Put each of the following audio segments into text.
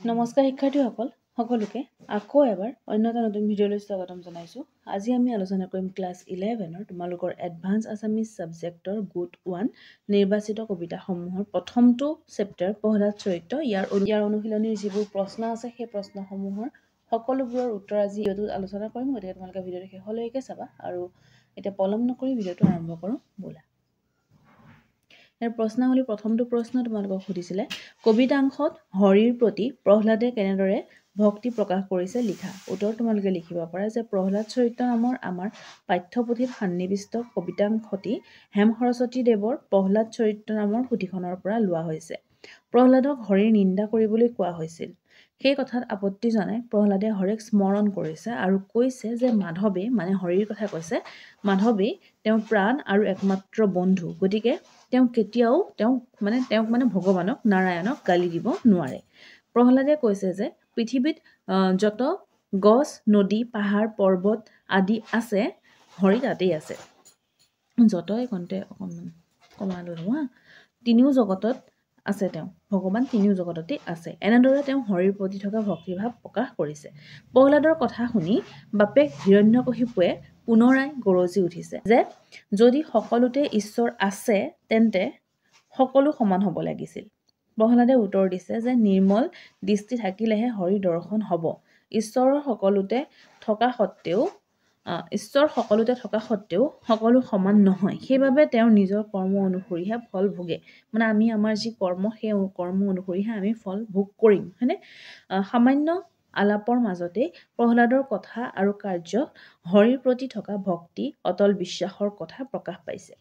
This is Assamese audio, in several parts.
নমস্কাৰ শিক্ষাৰ্থীসকল সকলোকে আকৌ এবাৰ অন্য এটা নতুন ভিডিঅ'লৈ স্বাগতম জনাইছোঁ। আজি আমি আলোচনা কৰিম ক্লাছ 11ৰ তোমালোকৰ এডভান্স আছামিজ ছাবজেক্টৰ গুড 1 নিৰ্বাচিত কবিতাসমূহৰ প্ৰথমটো চেপ্টাৰ প্ৰহ্লাদ চৰিত্ৰ ইয়াৰ অনুশীলনীৰ যিবোৰ প্ৰশ্ন আছে সেই প্ৰশ্নসমূহৰ সকলোবোৰৰ উত্তৰ আজি ভিডিঅ'টোত আলোচনা কৰিম। গতিকে তোমালোকে ভিডিঅ'টো শেষলৈকে চাবা আৰু এতিয়া পলম নকৰি ভিডিঅ'টো আৰম্ভ কৰোঁ ব'লা। ইয়াৰ প্ৰশ্নাৱলী প্ৰথমটো প্ৰশ্ন তোমালোকক সুধিছিলে কবিতাংশত হৰিৰ প্ৰতি প্ৰহ্লাদে কেনেদৰে ভক্তি প্ৰকাশ কৰিছে লিখা। উত্তৰ তোমালোকে লিখিব পাৰা যে প্ৰহ্লাদ চৰিত্ৰ নামৰ আমাৰ পাঠ্যপুথিত সন্নিৱিষ্ট কবিতাংশটি হেম সৰস্বতী দেৱৰ প্ৰহ্লাদ চৰিত্ৰ নামৰ পুথিখনৰ পৰা লোৱা হৈছে। প্ৰহ্লাদক হৰিৰ নিন্দা কৰিবলৈ কোৱা হৈছিল। সেই কথাত আপত্তি জনাই প্ৰহ্লাদে হৰিক স্মৰণ কৰিছে আৰু কৈছে যে মাধৱে মানে হৰিৰ কথা কৈছে, মাধৱেই তেওঁৰ প্ৰাণ আৰু একমাত্ৰ বন্ধু, গতিকে তেওঁ কেতিয়াও তেওঁক মানে ভগৱানক নাৰায়ণক গালি দিব নোৱাৰে। প্ৰহ্লাদে কৈছে যে পৃথিৱীত যত গছ নদী পাহাৰ পৰ্বত আদি আছে হৰি তাতেই আছে। যতই কণ্ঠে অকণমান কমা লৈ লওঁ তিনিও জগতত আছে, তেওঁ ভগৱান তিনিও জগততেই আছে। এনেদৰে তেওঁ হৰিৰ প্ৰতি থকা ভক্তিভাৱ প্ৰকাশ কৰিছে। প্ৰহ্লাদৰ কথা শুনি বাপেক হিৰণ্যকশিপুৱে পুনৰাই গৰজি উঠিছে যে যদি সকলোতে ঈশ্বৰ আছে তেন্তে সকলো সমান হ'ব লাগিছিল। প্ৰহ্লাদে উত্তৰ দিছে যে নিৰ্মল দৃষ্টি থাকিলেহে হৰি দৰ্শন হ'ব। ঈশ্বৰ সকলোতে থকা সত্ত্বেও সকলো সমান নহয়। সেইবাবে তেওঁৰ নিজৰ কৰ্ম অনুসৰিহে ফল ভোগে। মানে আমি আমাৰ যি কৰ্ম সেই কৰ্ম অনুসৰিহে আমি ফল ভোগ কৰিম, হয়নে? সামান্য আলাপৰ মাজতেই প্ৰহ্লাদৰ কথা আৰু কাৰ্যত হৰিৰ প্ৰতি থকা ভক্তি অটল বিশ্বাসৰ কথা প্ৰকাশ পাইছে।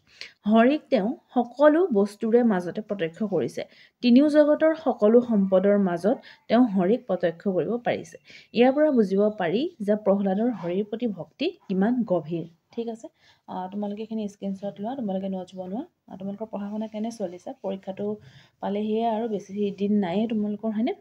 হৰিক তেওঁ সকলো বস্তুৰে মাজতে প্ৰত্যক্ষ কৰিছে। তিনিও জগতৰ সকলো সম্পদৰ মাজত তেওঁ হৰিক প্ৰত্যক্ষ কৰিব পাৰিছে। ইয়াৰ পৰা বুজিব পাৰি যে প্ৰহ্লাদৰ হৰিৰ প্ৰতি ভক্তি কিমান গভীৰ। ঠিক আছে, তোমালোকে এইখিনি স্ক্ৰীনশ্বট লোৱা, তোমালোকে নোটছ বনোৱা। তোমালোকৰ পঢ়া শুনা কেনে চলিছে? পৰীক্ষাটো পালেহিয়ে আৰু বেছি দিন নায়েই তোমালোকৰ, হয়নে?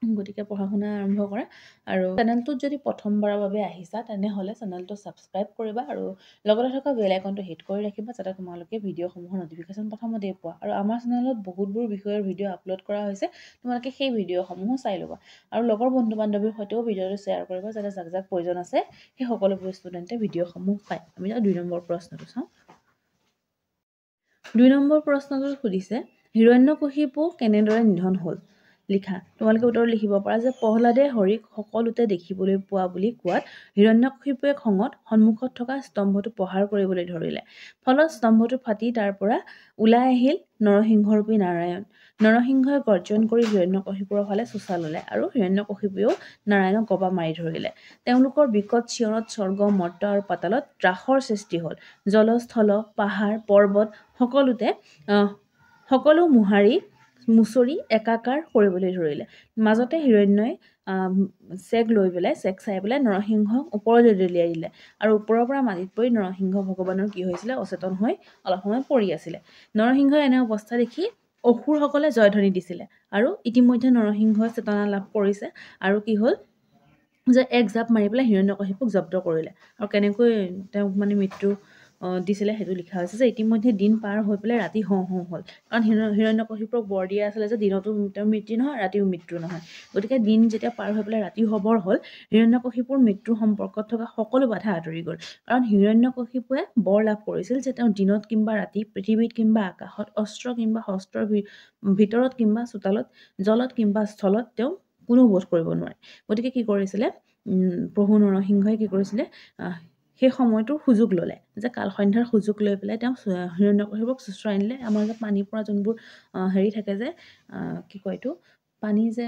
গতিকে পঢ়া শুনা আৰম্ভ কৰা আৰু চেনেলটোত যদি প্ৰথমবাৰৰ বাবে আহিছা তেনেহ'লে চেনেলটো ছাবস্ক্ৰাইব কৰিবা আৰু লগতে থকা বেল আইকনটো হিট কৰি ৰাখিবা যাতে তোমালোকে ভিডিঅ'সমূহৰ নটিফিকেশ্যন প্ৰথমতেই পোৱা। আৰু আমাৰ চেনেলত বহুতবোৰ বিষয়ৰ ভিডিঅ' আপলোড কৰা হৈছে, তোমালোকে সেই ভিডিঅ'সমূহো চাই ল'বা আৰু লগৰ বন্ধু বান্ধৱীৰ সৈতেও ভিডিঅ'টো শ্বেয়াৰ কৰিবা যাতে যাক যাক প্ৰয়োজন আছে সেই সকলোবোৰ ষ্টুডেণ্টে ভিডিঅ'সমূহ পায়। আমি 2 নম্বৰ প্ৰশ্নটো চাওঁ। 2 নম্বৰ প্ৰশ্নটোত সুধিছে হিৰণ্যকশিপু কেনেদৰে নিধন হ'ল লিখা। তোমালোকে উত্তৰ লিখিব পাৰা যে প্ৰহ্লাদে হৰিক সকলোতে দেখিবলৈ পোৱা বুলি কোৱাত হিৰণ্যকশিপুৱে খঙত সন্মুখত থকা স্তম্ভটো প্ৰহাৰ কৰিবলৈ ধৰিলে। ফলত স্তম্ভটো ফাটি তাৰ পৰা ওলাই আহিল নৰসিংহৰূপী নাৰায়ণ। নৰসিংহই গৰ্জন কৰি হিৰণ্যকশিপুৰৰ ফালে চোচা ল'লে আৰু হিৰণ্যকশিপুৱেও নাৰায়ণক গবা মাৰি ধৰিলে। তেওঁলোকৰ বিকট চিঞৰত স্বৰ্গ মৰ্ত আৰু পাতালত ত্ৰাসৰ সৃষ্টি হ'ল। জল স্থল পাহাৰ পৰ্বত সকলো মুচৰি একাকাৰ কৰিবলৈ ধৰিলে। মাজতে হিৰণ্যই চেগ চাই পেলাই নৰসিংহক ওপৰলৈ দলিয়াই দিলে আৰু ওপৰৰ পৰা মাটিত পৰি নৰসিংহ ভগৱানৰ কি হৈছিলে, অচেতন হৈ অলপ সময় পৰি আছিলে। নৰসিংহই এনে অৱস্থা দেখি অসুৰসকলে জয়ধ্বনি দিছিলে আৰু ইতিমধ্যে নৰসিংহই চেতনা লাভ কৰিছে আৰু কি হ'ল যে এক জাপ মাৰি পেলাই হিৰণ্যকশিপুক জব্দ কৰিলে। আৰু কেনেকৈ তেওঁক মানে মৃত্যু দিছিলে সেইটো লিখা হৈছে যে ইতিমধ্যে দিন পাৰ হৈ পেলাই ৰাতি হওঁ হ'ল। কাৰণ হিৰণ্যকশিপুক বৰ দিয়া আছিলে যে দিনতো তেওঁৰ মৃত্যু নহয় ৰাতিও মৃত্যু নহয়। গতিকে দিন যেতিয়া পাৰ হৈ পেলাই ৰাতি হবৰ হ'ল, হিৰণ্যকশিপুৰ মৃত্যুৰ সম্পৰ্কত থকা সকলো বাধা আঁতৰি গ'ল। কাৰণ হিৰণ্যকশিপুৱে বৰ লাভ কৰিছিল যে তেওঁ দিনত কিম্বা ৰাতি পৃথিৱীত কিম্বা আকাশত অস্ত্ৰ কিম্বা শস্ত্ৰৰ ভিতৰত কিম্বা চোতালত জলত কিম্বা স্থলত তেওঁ কোনো বোধ কৰিব নোৱাৰে। গতিকে কি কৰিছিলে প্ৰভু নৰসিংহই কি কৰিছিলে সেই সময়টোৰ সুযোগ ল'লে যে কাল সন্ধ্যাৰ সুযোগ লৈ পেলাই তেওঁ হিৰণ্যকশিপুক চুচৰাই নিলে। আমাৰ যে পানীৰ পৰা যোনবোৰ হেৰি থাকে যে কি কয় এইটো পানী যে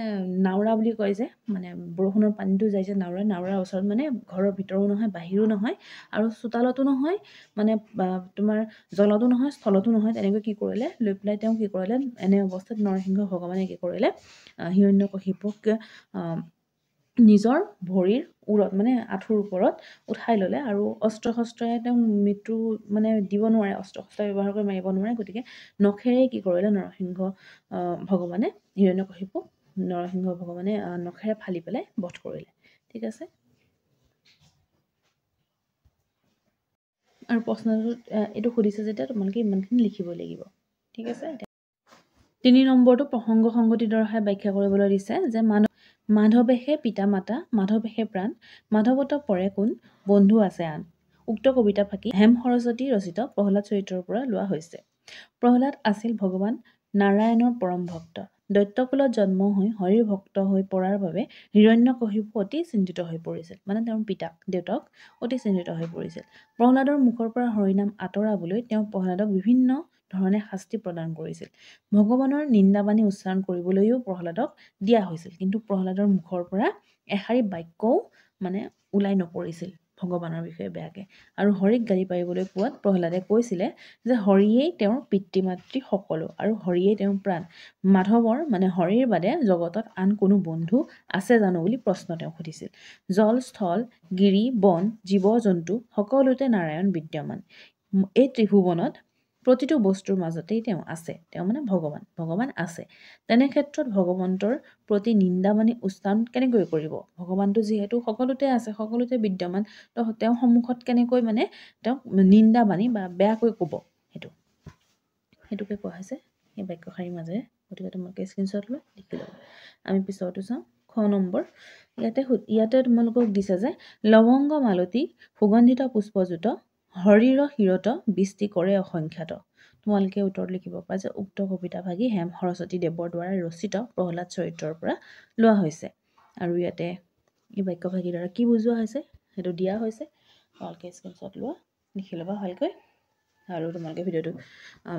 নাওৰা বুলি কয় যে, মানে বৰষুণৰ পানীটো যায় যে নাওৰাৰ ওচৰত মানে ঘৰৰ ভিতৰো নহয় বাহিৰো নহয় আৰু চোতালতো নহয়, মানে তোমাৰ জলতো নহয় স্থলতো নহয়, তেনেকৈ কি কৰিলে লৈ পেলাই তেওঁ কি কৰিলে এনে অৱস্থাত নৰসিংহ ভগৱানে কি কৰিলে হিৰণ্যকশিপুক নিজৰ ভৰিৰ উৰত মানে আঁঠুৰ ওপৰত উঠাই ল'লে আৰু অস্ত্ৰ শস্ত্ৰৰে তেওঁ মৃত্যু মানে দিব নোৱাৰে, অস্ত্ৰ শস্ত্ৰ ব্যৱহাৰ কৰি মাৰিব নোৱাৰে। গতিকে নখেৰে কি কৰিলে নৰসিংহ ভগৱানে হিৰণ্যকশিপুক নখেৰে ফালি পেলাই বধ কৰিলে। ঠিক আছে, আৰু প্ৰশ্নটোত এইটো সুধিছে যেতিয়া তোমালোকে ইমানখিনি লিখিব লাগিব। ঠিক আছে। তিনি নম্বৰটো প্ৰসংগ সংগতি দৰ্শাই ব্যাখ্যা কৰিবলৈ দিছে যে মাধৱেহে পিতা মাতা মাধৱেহে প্ৰাণ মাধৱত পৰে কোন বন্ধু আছে আন। উক্ত কবিতা ফাঁকি হেম সৰস্বতী ৰচিত প্ৰহ্লাদ চৰিত্ৰৰ পৰা লোৱা হৈছে। প্ৰহ্লাদ আছিল ভগৱান নাৰায়ণৰ পৰম ভক্ত। দৈত্যকুলত জন্ম হৈ হৰিৰ ভক্ত হৈ পৰাৰ বাবে হিৰণ্যকশিপু অতি চিন্তিত হৈ পৰিছিল। মানে তেওঁৰ দেউতাক অতি চিন্তিত হৈ পৰিছিল। প্ৰহ্লাদৰ মুখৰ পৰা হৰিনাম আঁতৰাবলৈ তেওঁ প্ৰহ্লাদক বিভিন্ন ধৰণে শাস্তি প্ৰদান কৰিছিল। ভগৱানৰ নিন্দাবাণী উচ্চাৰণ কৰিবলৈও প্ৰহ্লাদক দিয়া হৈছিল, কিন্তু প্ৰহ্লাদৰ মুখৰ পৰা এষাৰি বাক্যও মানে ওলাই নপৰিছিল ভগৱানৰ বিষয়ে বেয়াকে। আৰু হৰিক গালি পাৰিবলৈ কোৱাত প্ৰহ্লাদে কৈছিলে যে হৰিয়েই তেওঁৰ পিতৃ মাতৃ সকলো আৰু হৰিয়েই তেওঁৰ প্ৰাণ। মাধৱৰ মানে হৰিৰ বাদে জগতত আন কোনো বন্ধু আছে জানো বুলি প্ৰশ্ন তেওঁ সুধিছিল। জল স্থল গিৰি বন জীৱ জন্তু সকলোতে নাৰায়ণ বিদ্যমান। এই ত্ৰিভুৱনত প্ৰতিটো বস্তুৰ মাজতেই তেওঁ আছে। তেওঁ মানে ভগৱান আছে। তেনে ক্ষেত্ৰত ভগৱন্তৰ প্ৰতি নিন্দাবাণী উচ্চাৰণ কেনেকৈ কৰিব? ভগৱানটো যিহেতু সকলোতে আছে, সকলোতে বিদ্যমান, তো তেওঁৰ সন্মুখত কেনেকৈ মানে তেওঁক নিন্দাবাণী বা বেয়াকৈ ক'ব? সেইটোকে কোৱা হৈছে এই বাক্যশাৰীৰ মাজেৰে। গতিকে তোমালোকে স্ক্ৰীনশ্বট লৈ লিখি ল'বা। আমি পিছৰটো চাওঁ। খ নম্বৰ, ইয়াতে তোমালোকক দিছে যে লৱংগ মালতী সুগন্ধিত পুষ্পযুত হৰিৰ শিৰত বৃষ্টি কৰে অসংখ্যাত। তোমালোকে উত্তৰত লিখিব পাৰা যে উক্ত কবিতা ভাগি হেম সৰস্বতী দেৱৰ দ্বাৰা ৰচিত প্ৰহ্লাদ চৰিত্ৰৰ পৰা লোৱা হৈছে। আৰু ইয়াতে এই বাক্যভাগীৰ দ্বাৰা কি বুজোৱা হৈছে সেইটো দিয়া হৈছে। তোমালোকে স্ক্ৰীনশ্বট লোৱা, লিখি ল'বা ভালকৈ। আৰু তোমালোকে ভিডিঅ'টো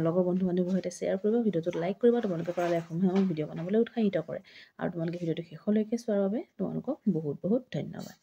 লগৰ বন্ধু বান্ধৱীৰ সৈতে শ্বেয়াৰ কৰিবা, ভিডিঅ'টোত লাইক কৰিবা। তোমালোকে কৰা লাইকসমূহে আমাক ভিডিঅ' বনাবলৈ উৎসাহিত কৰে। আৰু তোমালোকে ভিডিঅ'টো শেষলৈকে চোৱাৰ বাবে তোমালোকক বহুত বহুত ধন্যবাদ।